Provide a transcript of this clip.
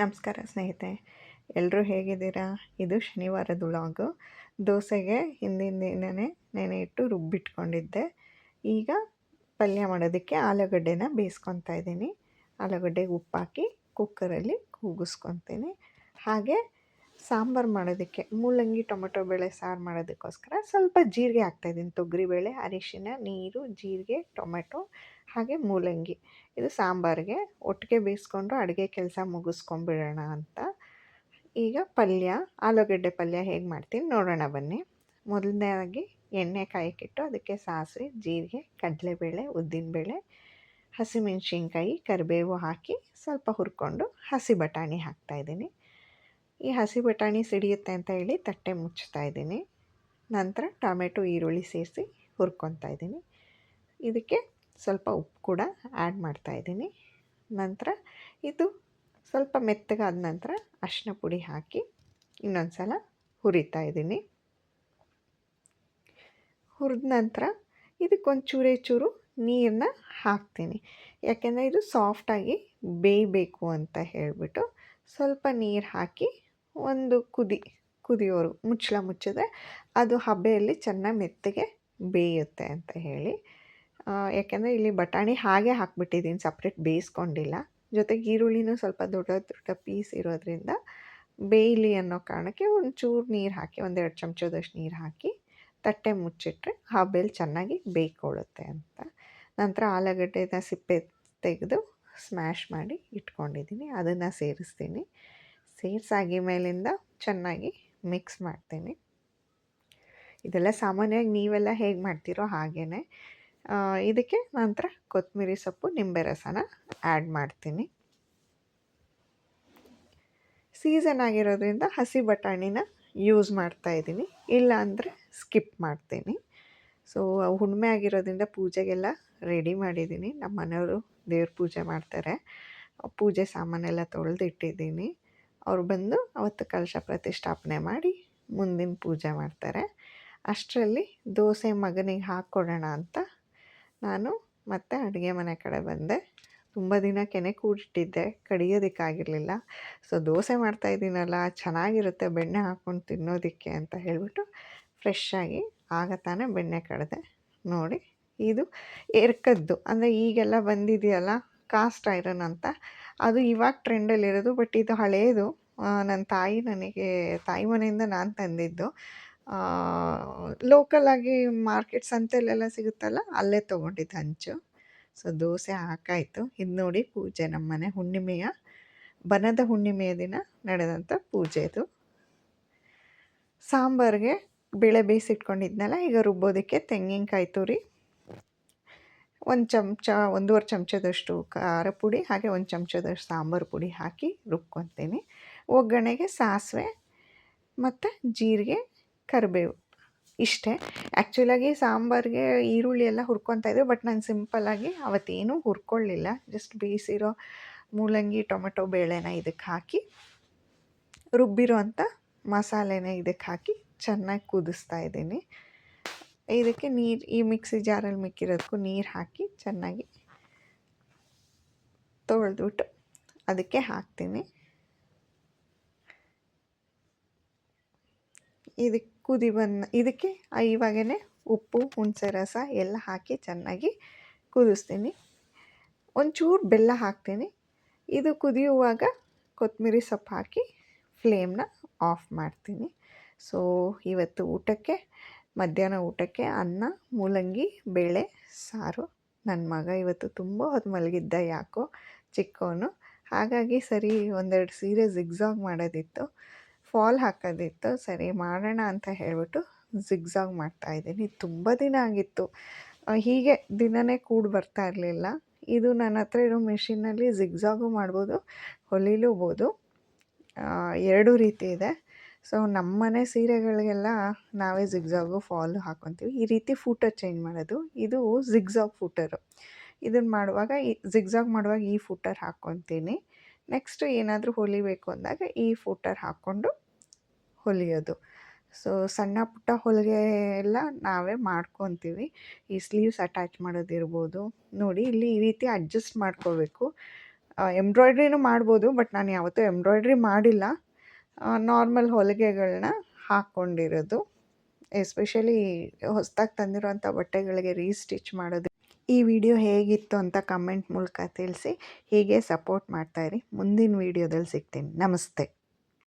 ನಮಸ್ಕಾರ ಸ್ನೇಹಿತೆ, ಎಲ್ಲರೂ ಹೇಗಿದ್ದೀರಾ? ಇದು ಶನಿವಾರದ ವ್ಲಾಗು. ದೋಸೆಗೆ ಹಿಂದಿನ ದಿನವೇ ನೆನೆ ಇಟ್ಟು ರುಬ್ಬಿಟ್ಕೊಂಡಿದ್ದೆ. ಈಗ ಪಲ್ಯ ಮಾಡೋದಕ್ಕೆ ಆಲೂಗಡ್ಡೆನ ಬೇಯಿಸ್ಕೊತಾ ಇದ್ದೀನಿ. ಆಲೂಗಡ್ಡೆಗೆ ಉಪ್ಪಾಕಿ ಕುಕ್ಕರಲ್ಲಿ ಕೂಗಿಸ್ಕೊತೀನಿ. ಹಾಗೆ ಸಾಂಬಾರು ಮಾಡೋದಕ್ಕೆ ಮೂಲಂಗಿ ಟೊಮೆಟೊ ಬೇಳೆ ಸಾರು ಮಾಡೋದಕ್ಕೋಸ್ಕರ ಸ್ವಲ್ಪ ಜೀರಿಗೆ ಹಾಕ್ತಾಯಿದ್ದೀನಿ. ತೊಗರಿಬೇಳೆ, ಅರಿಶಿನ, ನೀರು, ಜೀರಿಗೆ, ಟೊಮೆಟೊ ಹಾಗೆ ಮೂಲಂಗಿ. ಇದು ಸಾಂಬಾರಿಗೆ ಒಟ್ಟಿಗೆ ಬೇಯಿಸ್ಕೊಂಡು ಅಡುಗೆ ಕೆಲಸ ಮುಗಿಸ್ಕೊಂಬಿಡೋಣ ಅಂತ. ಈಗ ಆಲೂಗಡ್ಡೆ ಪಲ್ಯ ಹೇಗೆ ಮಾಡ್ತೀನಿ ನೋಡೋಣ ಬನ್ನಿ. ಮೊದಲನೇದಾಗಿ ಎಣ್ಣೆ ಕಾಯಕ್ಕಿಟ್ಟು ಅದಕ್ಕೆ ಸಾಸಿವೆ, ಜೀರಿಗೆ, ಕಡಲೆಬೇಳೆ, ಉದ್ದಿನಬೇಳೆ, ಹಸಿಮೆಣ್ಸಿನ್ಕಾಯಿ, ಕರಿಬೇವು ಹಾಕಿ ಸ್ವಲ್ಪ ಹುರ್ಕೊಂಡು ಹಸಿ ಬಟಾಣಿ ಹಾಕ್ತಾಯಿದ್ದೀನಿ. ಈ ಹಸಿ ಬಟಾಣಿ ಸಿಡಿಯುತ್ತೆ ಅಂತ ಹೇಳಿ ತಟ್ಟೆ ಮುಚ್ತಾ ಇದ್ದೀನಿ. ನಂತರ ಟೊಮೆಟೊ, ಈರುಳ್ಳಿ ಸೇರಿಸಿ ಹುರ್ಕೊತಾ ಇದ್ದೀನಿ. ಇದಕ್ಕೆ ಸ್ವಲ್ಪ ಉಪ್ಪು ಕೂಡ ಆ್ಯಡ್ ಮಾಡ್ತಾಯಿದ್ದೀನಿ. ನಂತರ ಇದು ಸ್ವಲ್ಪ ಮೆತ್ತಗಾದ ನಂತರ ಅರಿಶಿನ ಪುಡಿ ಹಾಕಿ ಇನ್ನೊಂದು ಸಲ ಹುರಿತಾ ಇದ್ದೀನಿ. ಹುರಿದ ನಂತರ ಇದಕ್ಕೊಂದು ಚೂರು ನೀರನ್ನ ಹಾಕ್ತೀನಿ. ಯಾಕೆಂದರೆ ಇದು ಸಾಫ್ಟಾಗಿ ಬೇಯಬೇಕು ಅಂತ ಹೇಳಿಬಿಟ್ಟು ಸ್ವಲ್ಪ ನೀರು ಹಾಕಿ ಒಂದು ಕುದಿಯೋರು ಮುಚ್ಚಳ ಮುಚ್ಚಿದ್ರೆ ಅದು ಹಬೆಯಲ್ಲಿ ಚೆನ್ನಾಗಿ ಮೆತ್ತಗೆ ಬೇಯುತ್ತೆ ಅಂತ ಹೇಳಿ. ಯಾಕೆಂದರೆ ಇಲ್ಲಿ ಬಟಾಣಿ ಹಾಗೆ ಹಾಕ್ಬಿಟ್ಟಿದ್ದೀನಿ, ಸಪ್ರೇಟ್ ಬೇಯಿಸ್ಕೊಂಡಿಲ್ಲ. ಜೊತೆಗೆ ಈರುಳ್ಳಿನೂ ಸ್ವಲ್ಪ ದೊಡ್ಡ ದೊಡ್ಡ ಪೀಸ್ ಇರೋದ್ರಿಂದ ಬೇಯಲಿ ಅನ್ನೋ ಕಾರಣಕ್ಕೆ ಒಂಚೂರು ನೀರು ಹಾಕಿ, 1-2 ಚಮಚದಷ್ಟು ನೀರು ಹಾಕಿ ತಟ್ಟೆ ಮುಚ್ಚಿಟ್ರೆ ಹಬೆಯಲ್ಲಿ ಚೆನ್ನಾಗಿ ಬೇಯ್ಕೊಳ್ಳುತ್ತೆ ಅಂತ. ನಂತರ ಆಲೂಗಡ್ಡೆನ ಸಿಪ್ಪೆ ತೆಗೆದು ಸ್ಮ್ಯಾಶ್ ಮಾಡಿ ಇಟ್ಕೊಂಡಿದ್ದೀನಿ, ಅದನ್ನು ಸೇರಿಸ್ತೀನಿ. ಸೇರಿಸಾಗಿ ಮೇಲಿಂದ ಚೆನ್ನಾಗಿ ಮಿಕ್ಸ್ ಮಾಡ್ತೀನಿ. ಇದೆಲ್ಲ ಸಾಮಾನ್ಯವಾಗಿ ನೀವೆಲ್ಲ ಹೇಗೆ ಮಾಡ್ತೀರೋ ಹಾಗೇ. ಇದಕ್ಕೆ ನಂತರ ಕೊತ್ತಂಬರಿ ಸೊಪ್ಪು, ನಿಂಬೆ ರಸನ ಆ್ಯಡ್ ಮಾಡ್ತೀನಿ. ಸೀಸನ್ ಆಗಿರೋದ್ರಿಂದ ಹಸಿ ಬಟಾಣಿನ ಯೂಸ್ ಮಾಡ್ತಾಯಿದ್ದೀನಿ, ಇಲ್ಲ ಅಂದರೆ ಸ್ಕಿಪ್ ಮಾಡ್ತೀನಿ. ಸೊ ಹುಣ್ಣಿಮೆ ಆಗಿರೋದ್ರಿಂದ ಪೂಜೆಗೆಲ್ಲ ರೆಡಿ ಮಾಡಿದ್ದೀನಿ. ನಮ್ಮ ಮನೆಯವರು ದೇವ್ರ ಪೂಜೆ ಮಾಡ್ತಾರೆ. ಪೂಜೆ ಸಾಮಾನೆಲ್ಲ ತೊಳೆದಿಟ್ಟಿದ್ದೀನಿ. ಅವ್ರು ಬಂದು ಅವತ್ತು ಕಲಶ ಪ್ರತಿಷ್ಠಾಪನೆ ಮಾಡಿ ಮುಂದಿನ ಪೂಜೆ ಮಾಡ್ತಾರೆ. ಅಷ್ಟರಲ್ಲಿ ದೋಸೆ ಮಗನಿಗೆ ಹಾಕ್ಕೊಡೋಣ ಅಂತ ನಾನು ಮತ್ತೆ ಅಡುಗೆ ಮನೆ ಕಡೆ ಬಂದೆ. ತುಂಬ ದಿನ ಕೆನೆ ಕೂಡಿಟ್ಟಿದ್ದೆ, ಕಡಿಯೋದಕ್ಕಾಗಿರಲಿಲ್ಲ. ಸೊ ದೋಸೆ ಮಾಡ್ತಾಯಿದ್ದೀನಲ್ಲ, ಚೆನ್ನಾಗಿರುತ್ತೆ ಬೆಣ್ಣೆ ಹಾಕ್ಕೊಂಡು ತಿನ್ನೋದಕ್ಕೆ ಅಂತ ಹೇಳಿಬಿಟ್ಟು ಫ್ರೆಶ್ಶಾಗಿ ಆಗ ತಾನೇ ಬೆಣ್ಣೆ ಕಡಿದೆ. ನೋಡಿ, ಇದು ಎರ್ಕದ್ದು, ಅಂದರೆ ಈಗೆಲ್ಲ ಬಂದಿದೆಯಲ್ಲ ಕಾಸ್ಟ್ ಐರನ್ ಅಂತ, ಅದು ಇವಾಗ ಟ್ರೆಂಡಲ್ಲಿರೋದು. ಬಟ್ ಇದು ಹಳೇದು. ನನ್ನ ತಾಯಿ ಮನೆಯಿಂದ ನಾನು ತಂದಿದ್ದು. ಲೋಕಲಾಗಿ ಮಾರ್ಕೆಟ್ ಸಂತೆಯಲ್ಲೆಲ್ಲ ಸಿಗುತ್ತಲ್ಲ, ಅಲ್ಲೇ ತೊಗೊಂಡಿದ್ದು ಹಂಚು. ಸೊ ದೋಸೆ ಹಾಕಾಯಿತು. ಇದು ನೋಡಿ ಪೂಜೆ, ನಮ್ಮನೆ ಬನದ ಹುಣ್ಣಿಮೆಯ ದಿನ ನಡೆದಂಥ ಪೂಜೆ ಇದು. ಸಾಂಬಾರಿಗೆ ಬೇಳೆ ಬೇಯಿಸಿಟ್ಕೊಂಡಿದ್ನಲ್ಲ, ಈಗ ರುಬ್ಬೋದಕ್ಕೆ ತೆಂಗಿನಕಾಯಿ ತುರಿ, 1-1.5 ಚಮಚದಷ್ಟು ಖಾರ ಪುಡಿ, ಹಾಗೆ 1 ಚಮಚದಷ್ಟು ಸಾಂಬಾರು ಪುಡಿ ಹಾಕಿ ರುಬ್ಕೊತೀನಿ. ಒಗ್ಗರಣೆಗೆ ಸಾಸಿವೆ ಮತ್ತು ಜೀರಿಗೆ, ಕರಿಬೇವು ಇಷ್ಟೇ. ಆ್ಯಕ್ಚುಲಾಗಿ ಸಾಂಬಾರಿಗೆ ಈರುಳ್ಳಿ ಎಲ್ಲ ಹುರ್ಕೊತಾ ಬಟ್ ನಾನು ಸಿಂಪಲ್ಲಾಗಿ ಅವತ್ತೇನೂ ಹುರ್ಕೊಳ್ಳಿಲ್ಲ. ಜಸ್ಟ್ ಬೇಯಿಸಿರೋ ಮೂಲಂಗಿ ಟೊಮೆಟೊ ಬೇಳೆನ ಇದಕ್ಕೆ ಹಾಕಿ ರುಬ್ಬಿರೋ ಅಂಥ ಮಸಾಲೆನ ಇದಕ್ಕೆ ಹಾಕಿ ಚೆನ್ನಾಗಿ ಕುದಿಸ್ತಾ ಇದ್ದೀನಿ. ಇದಕ್ಕೆ ನೀರು, ಈ ಮಿಕ್ಸಿ ಜಾರಲ್ಲಿ ಮಿಕ್ಕಿರೋದಕ್ಕೂ ನೀರು ಹಾಕಿ ಚೆನ್ನಾಗಿ ತೊಳೆದ್ಬಿಟ್ಟು ಅದಕ್ಕೆ ಹಾಕ್ತೀನಿ. ಇದಕ್ಕೆ ಇವಾಗೇ ಉಪ್ಪು, ಹುಣಸೆ ರಸ ಎಲ್ಲ ಹಾಕಿ ಚೆನ್ನಾಗಿ ಕುದಿಸ್ತೀನಿ. ಒಂಚೂರು ಬೆಲ್ಲ ಹಾಕ್ತೀನಿ. ಇದು ಕುದಿಯುವಾಗ ಕೊತ್ತಂಬರಿ ಸೊಪ್ಪು ಹಾಕಿ ಫ್ಲೇಮ್ನ ಆಫ್ ಮಾಡ್ತೀನಿ. ಸೊ ಇವತ್ತು ಮಧ್ಯಾಹ್ನ ಊಟಕ್ಕೆ ಅನ್ನ, ಮೂಲಂಗಿ ಬೇಳೆ ಸಾರು. ನನ್ನ ಮಗ ಇವತ್ತು ತುಂಬ ಹೊತ್ತು ಮಲಗಿದ್ದ, ಯಾಕೋ ಚಿಕ್ಕವನು. ಹಾಗಾಗಿ ಸರಿ ಒಂದೆರಡು ಸೀರೆ ಜಿಗ್ಜಾಗ್ ಮಾಡೋದಿತ್ತು, ಫಾಲ್ ಹಾಕೋದಿತ್ತು. ಸರಿ ಮಾಡೋಣ ಅಂತ ಹೇಳಿಬಿಟ್ಟು ಜಿಗ್ಜಾಗ್ ಮಾಡ್ತಾಯಿದ್ದೀನಿ. ತುಂಬ ದಿನ ಆಗಿತ್ತು, ಹೀಗೆ ದಿನವೇ ಕೂಡಿ ಬರ್ತಾ ಇರಲಿಲ್ಲ. ಇದು ನನ್ನ ಹತ್ರ ಇರೋ ಮಿಷಿನಲ್ಲಿ ಜಿಗ್ಜಾಗು ಮಾಡ್ಬೋದು, ಹೊಲಿಲೂಬೋದು. ಎರಡೂ ರೀತಿ ಇದೆ. ಸೊ ನಮ್ಮನೆ ಸೀರೆಗಳಿಗೆಲ್ಲ ನಾವೇ ಜಿಗ್ಜಾಗು ಫಾಲು ಹಾಕ್ಕೊತೀವಿ. ಈ ರೀತಿ ಫೂಟರ್ ಚೇಂಜ್ ಮಾಡೋದು, ಇದು ಜಿಗ್ಜಾಗ್ ಫೂಟರು. ಇದನ್ನು ಮಾಡುವಾಗ ಜಿಗ್ಜಾಗ್ ಮಾಡುವಾಗ ಈ ಫೂಟರ್ ಹಾಕ್ಕೊತೀನಿ. ನೆಕ್ಸ್ಟ್ ಏನಾದರೂ ಹೊಲಿಬೇಕು ಅಂದಾಗ ಈ ಫೂಟರ್ ಹಾಕ್ಕೊಂಡು ಹೊಲಿಯೋದು. ಸೊ ಸಣ್ಣ ಪುಟ್ಟ ಹೊಲಿಗೆ ಎಲ್ಲ ನಾವೇ ಮಾಡ್ಕೊತೀವಿ. ಈ ಸ್ಲೀವ್ಸ್ ಅಟ್ಯಾಚ್ ಮಾಡೋದಿರ್ಬೋದು. ನೋಡಿ, ಇಲ್ಲಿ ಈ ರೀತಿ ಅಡ್ಜಸ್ಟ್ ಮಾಡ್ಕೋಬೇಕು. ಎಂಬ್ರಾಯ್ಡ್ರಿನೂ ಮಾಡ್ಬೋದು, ಬಟ್ ನಾನು ಯಾವತ್ತೂ ಎಂಬ್ರಾಯ್ಡ್ರಿ ಮಾಡಿಲ್ಲ. ನಾರ್ಮಲ್ ಹೊಲಿಗೆಗಳನ್ನ ಹಾಕ್ಕೊಂಡಿರೋದು. ಎಸ್ಪೆಷಲಿ ಹೊಸ್ದಾಗಿ ತಂದಿರೋಂಥ ಬಟ್ಟೆಗಳಿಗೆ ರೀಸ್ಟಿಚ್ ಮಾಡೋದು. ಈ ವಿಡಿಯೋ ಹೇಗಿತ್ತು ಅಂತ ಕಮೆಂಟ್ ಮೂಲಕ ತಿಳಿಸಿ. ಹೀಗೆ ಸಪೋರ್ಟ್ ಮಾಡ್ತಾಯಿರಿ. ಮುಂದಿನ ವಿಡಿಯೋದಲ್ಲಿ ಸಿಗ್ತೀನಿ. ನಮಸ್ತೆ.